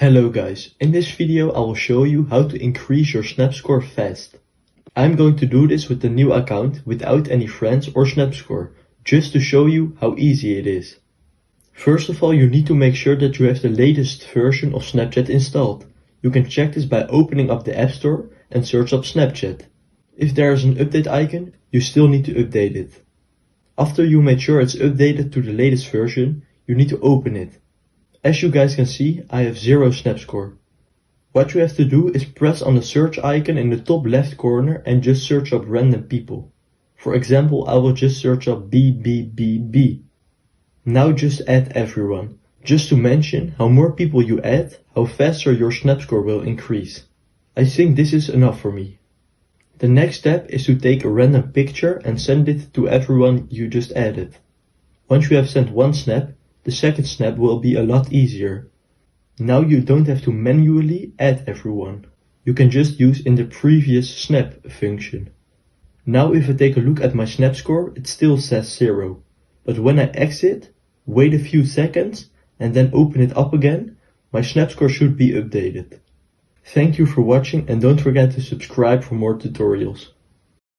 Hello guys, in this video I will show you how to increase your Snap score fast. I'm going to do this with the new account without any friends or Snap score, just to show you how easy it is. First of all, you need to make sure that you have the latest version of Snapchat installed. You can check this by opening up the App Store and search up Snapchat. If there is an update icon, you still need to update it. After you made sure it's updated to the latest version, you need to open it. As you guys can see, I have 0 Snap score. What you have to do is press on the search icon in the top left corner and just search up random people. For example, I will just search up BBBB. Now just add everyone. Just to mention, how more people you add, how faster your Snap score will increase. I think this is enough for me. The next step is to take a random picture and send it to everyone you just added. Once you have sent one snap, the second snap will be a lot easier. Now you don't have to manually add everyone. You can just use in the previous snap function. Now if I take a look at my Snap score, it still says 0. But when I exit, wait a few seconds and then open it up again, my Snap score should be updated. Thank you for watching and don't forget to subscribe for more tutorials.